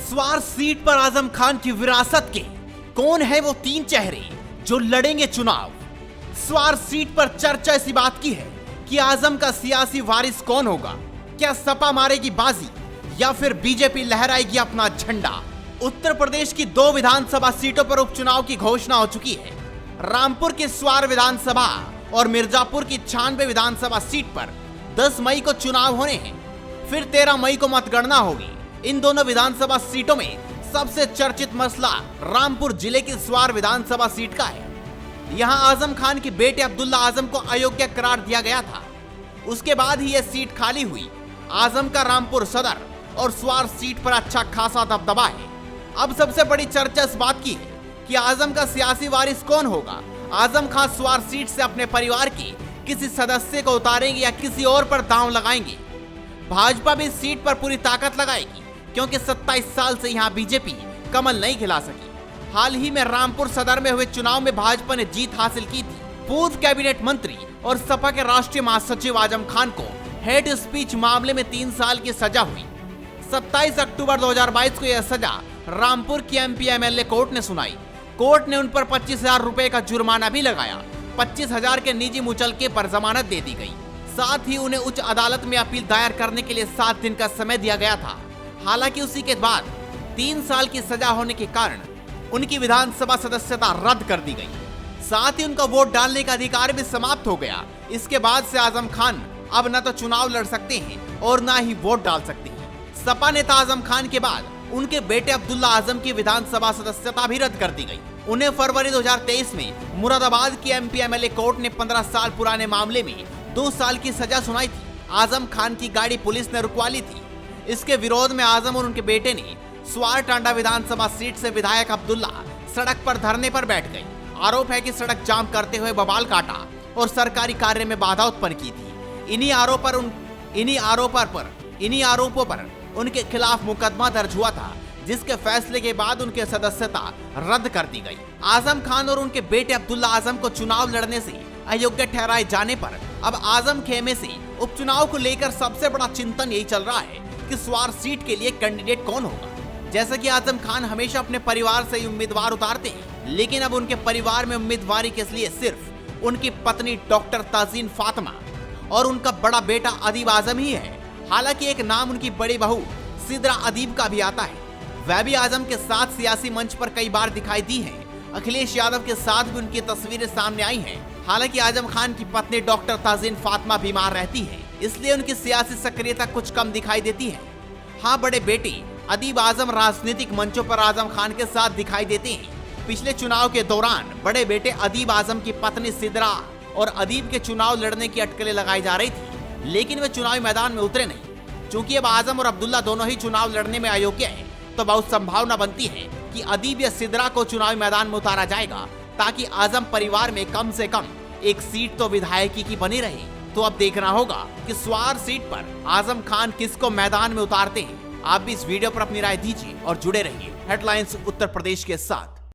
स्वार seat पर आजम खान की विरासत के कौन है वो 3 चेहरे जो लड़ेंगे चुनाव। स्वार सीट पर चर्चा इसी बात की है कि आजम का सियासी वारिस कौन होगा। क्या सपा मारेगी बाजी या फिर बीजेपी लहराएगी अपना झंडा। उत्तर प्रदेश की 2 विधानसभा सीटों पर उपचुनाव की घोषणा हो चुकी है। रामपुर की स्वार विधानसभा और मिर्जापुर की 96 विधानसभा सीट पर 10 मई को चुनाव होने हैं। फिर 13 मई को मतगणना होगी। इन दोनों विधानसभा सीटों में सबसे चर्चित मसला रामपुर जिले की स्वार विधानसभा सीट का है। यहां आजम खान के बेटे अब्दुल्ला आजम को अयोग्य करार दिया गया था। उसके बाद ही यह सीट खाली हुई। आजम का रामपुर सदर और स्वार सीट पर अच्छा खासा दबदबा है। अब सबसे बड़ी चर्चा इस बात की है कि आजम का सियासी वारिस कौन होगा। आजम खान स्वार सीट से अपने परिवार के किसी सदस्य को उतारेंगे या किसी और पर दांव लगाएंगे। भाजपा भी इस सीट पर पूरी ताकत लगाएगी क्योंकि 27 साल से यहां बीजेपी कमल नहीं खिला सकी। हाल ही में रामपुर सदर में हुए चुनाव में भाजपा ने जीत हासिल की थी। पूर्व कैबिनेट मंत्री और सपा के राष्ट्रीय महासचिव आजम खान को हेड स्पीच मामले में 3 साल की सजा हुई। 27 अक्टूबर 2022 को यह सजा रामपुर की एमपी एमएलए कोर्ट ने सुनाई। कोर्ट ने उन पर 25,000 रुपए का जुर्माना भी लगाया। 25,000 के निजी मुचलके पर जमानत दे दी गई। साथ ही उन्हें उच्च अदालत में अपील दायर करने के लिए 7 दिन का समय दिया गया था। हालांकि उसी के बाद 3 साल की सजा होने के कारण उनकी विधानसभा सदस्यता रद्द कर दी गई। साथ ही उनका वोट डालने का अधिकार भी समाप्त हो गया। इसके बाद से आजम खान अब न तो चुनाव लड़ सकते हैं और न ही वोट डाल सकते हैं। सपा नेता आजम खान के बाद उनके बेटे अब्दुल्ला आजम की विधानसभा सदस्यता भी रद्द कर दी गई। उन्हें फरवरी 2023 में मुरादाबाद की एमपी एमएलए कोर्ट ने 15 साल पुराने मामले में 2 साल की सजा सुनाई थी। आजम खान की गाड़ी पुलिस ने रुकवा ली थी। इसके विरोध में आजम और उनके बेटे ने स्वार टांडा विधानसभा सीट से विधायक अब्दुल्ला सड़क पर धरने पर बैठ गए। आरोप है कि सड़क जाम करते हुए बवाल काटा और सरकारी कार्य में बाधा उत्पन्न की थी। इन्हीं आरोपों पर उनके खिलाफ मुकदमा दर्ज हुआ था, जिसके फैसले के बाद उनके सदस्यता रद्द कर दी गई। आजम खान और उनके बेटे अब्दुल्ला आजम को चुनाव लड़ने से अयोग्य ठहराए जाने पर अब आजम खेमे से उपचुनाव को लेकर सबसे बड़ा चिंतन यही चल रहा है कि स्वार सीट के लिए कैंडिडेट कौन होगा। जैसा कि आजम खान हमेशा अपने परिवार से ही उम्मीदवार उतारते हैं, लेकिन अब उनके परिवार में उम्मीदवारी के लिए सिर्फ उनकी पत्नी डॉक्टर ताजीन फातिमा और उनका बड़ा बेटा अदीब आजम ही है। हालांकि एक नाम उनकी बड़ी बहू सिद्रा अदीब का भी आता है। वह भी आजम के साथ सियासी मंच पर कई बार दिखाई दी है। अखिलेश यादव के साथ भी उनकी तस्वीरें सामने आई हैं। हालांकि आजम खान की पत्नी डॉक्टर ताजीन फातिमा बीमार रहती है, इसलिए उनकी सियासी सक्रियता कुछ कम दिखाई देती है। हाँ, बड़े बेटे अदीब आजम राजनीतिक मंचों पर आजम खान के साथ दिखाई देते हैं। पिछले चुनाव के दौरान बड़े बेटे अदीब आजम की पत्नी सिद्रा और अदीब के चुनाव लड़ने की अटकलें लगाई जा रही थी, लेकिन वे चुनावी मैदान में उतरे नहीं। चूंकि अब आजम और अब्दुल्ला दोनों ही चुनाव लड़ने में अयोग्य हैं, तो बहुत संभावना बनती है कि अदीब या सिद्रा को चुनावी मैदान में उतारा जाएगा, ताकि आजम परिवार में कम से कम एक सीट तो विधायकी की बनी रहे। तो अब देखना होगा कि स्वार सीट पर आजम खान किसको मैदान में उतारते हैं। आप भी इस वीडियो पर अपनी राय दीजिए और जुड़े रहिए हेडलाइंस उत्तर प्रदेश के साथ।